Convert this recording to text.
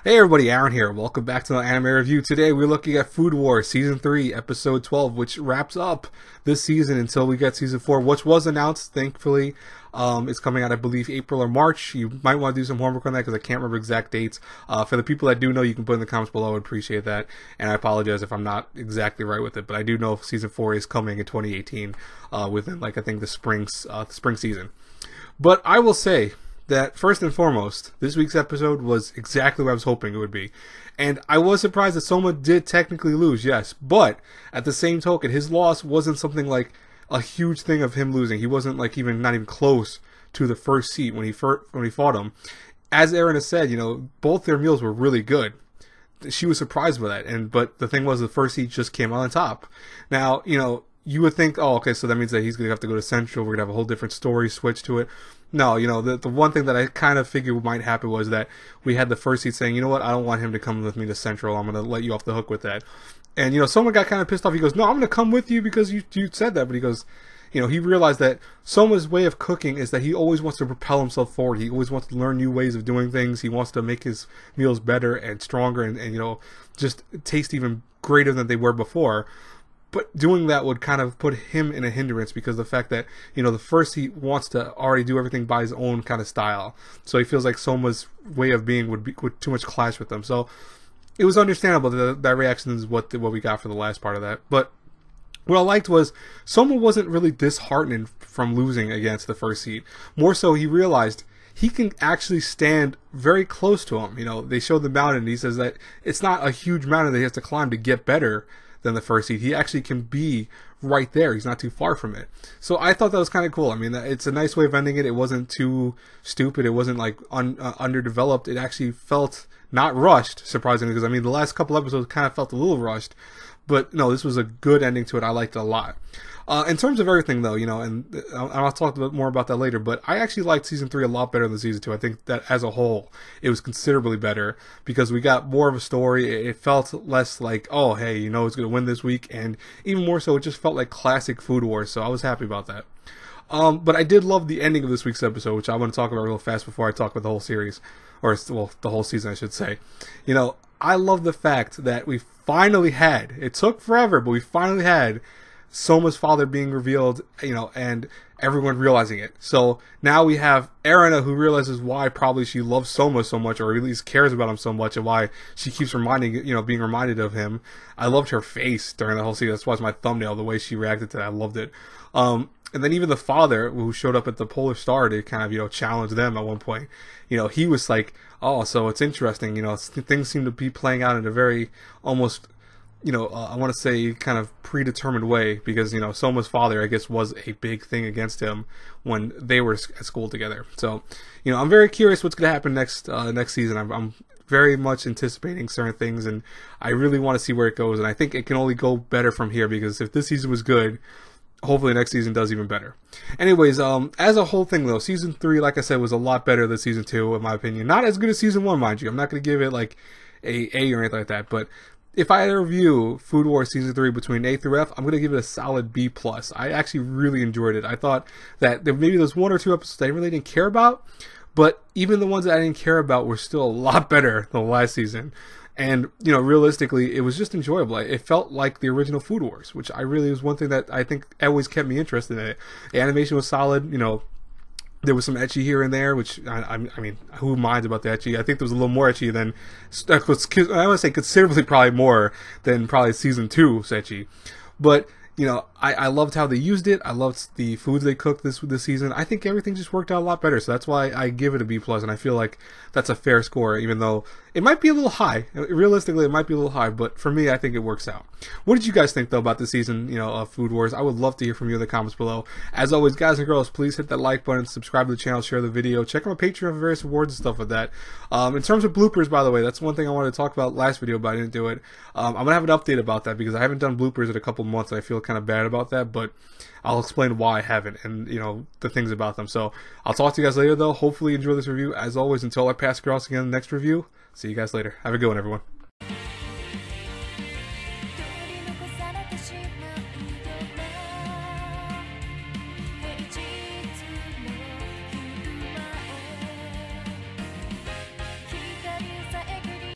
Hey everybody, Aaron here. Welcome back to the anime review. Today we're looking at Food Wars Season 3, Episode 12, which wraps up this season until we get Season 4, which was announced, thankfully. It's coming out, I believe, April or March. You might want to do some homework on that because I can't remember exact dates. For the people that do know, you can put in the comments below. I would appreciate that. And I apologize if I'm not exactly right with it, but I do know Season 4 is coming in 2018 within, I think, the spring season. But I will say that first and foremost, this week's episode was exactly what I was hoping it would be. And I was surprised that Soma did technically lose, yes. But at the same token, his loss wasn't something like a huge thing of him losing. He wasn't not even close to the first seat when he fought him. As Erina said, both their meals were really good. She was surprised by that. But the thing was, the first seat just came out on top. Now, you would think, oh, okay, so that means that he's going to have to go to Central. We're going to have a whole different story switch to it. No, the one thing that I kind of figured might happen was that we had the first seat saying, you know what, I don't want him to come with me to Central. I'm going to let you off the hook with that. And, Soma got kind of pissed off. He goes, no, I'm going to come with you because you said that. But he goes, he realized that Soma's way of cooking is that he always wants to propel himself forward. He always wants to learn new ways of doing things. He wants to make his meals better and stronger and just taste even greater than they were before. But doing that would kind of put him in a hindrance because the fact that, the first he wants to already do everything by his own kind of style. So he feels like Soma's way of being would too much clash with them. So it was understandable that reaction is what we got for the last part of that. But what I liked was Soma wasn't really disheartened from losing against the first seed. More so, he realized he can actually stand very close to him. They showed the mountain, and he says that it's not a huge mountain that he has to climb to get better than the first seed. He actually can be right there. He's not too far from it. So I thought that was kind of cool. I mean, it's a nice way of ending it. It wasn't too stupid. It wasn't like underdeveloped. It actually felt not rushed, surprisingly, because the last couple episodes kind of felt a little rushed. But no, this was a good ending to it. I liked it a lot. In terms of everything, though, and I'll talk a bit more about that later, but I actually liked Season 3 a lot better than Season 2. I think that as a whole, it was considerably better because we got more of a story. It felt less like, oh, hey, it's going to win this week, and even more so, it just felt like classic Food Wars, so I was happy about that. But I did love the ending of this week's episode, which I want to talk about real fast before I talk about the whole series, or, well, the whole season, I should say. I love the fact that we finally had, it took forever, but we finally had Soma's father being revealed, and everyone realizing it. So now we have Erina, who realizes why probably she loves Soma so much, or at least cares about him so much, and why she keeps being reminded of him. I loved her face during the whole season. That's why it's my thumbnail, the way she reacted to that. I loved it. And then even the father, who showed up at the Polar Star to kind of, challenge them at one point, he was like, oh, so it's interesting, things seem to be playing out in a very almost, I want to say kind of predetermined way because, Soma's father, I guess, was a big thing against him when they were at school together. So, I'm very curious what's going to happen next season. I'm very much anticipating certain things, and I really want to see where it goes. And I think it can only go better from here because if this season was good, hopefully next season does even better. Anyways, as a whole thing though, Season 3, like I said, was a lot better than Season 2, in my opinion. Not as good as Season 1, mind you. I'm not going to give it like a or anything like that, but if I had to review Food Wars Season 3 between A through F, I'm going to give it a solid B+. I actually really enjoyed it. I thought that maybe there's one or two episodes that I really didn't care about, but even the ones that I didn't care about were still a lot better than last season. And, realistically, it was just enjoyable. It felt like the original Food Wars, which I really was one thing that I think always kept me interested in it. The animation was solid, there was some ecchi here and there, which, I mean, who minds about the ecchi? I think there was a little more ecchi than, I want to say considerably probably more than probably Season 2's ecchi. But, I loved how they used it. I loved the foods they cooked this season. I think everything just worked out a lot better. So that's why I give it a B+, and I feel like that's a fair score, even though it might be a little high. Realistically, it might be a little high, but for me, I think it works out. What did you guys think, though, about this season, of Food Wars? I would love to hear from you in the comments below. As always, guys and girls, please hit that like button, subscribe to the channel, share the video, check out my Patreon for various rewards and stuff like that. In terms of bloopers, by the way, that's one thing I wanted to talk about last video, but I didn't do it. I'm going to have an update about that because I haven't done bloopers in a couple months, and I feel kind of bad about that, but I'll explain why I haven't and, the things about them. So I'll talk to you guys later, though. Hopefully you enjoy this review. As always, until I pass across again in the next review, see you guys later. Have a good one, everyone.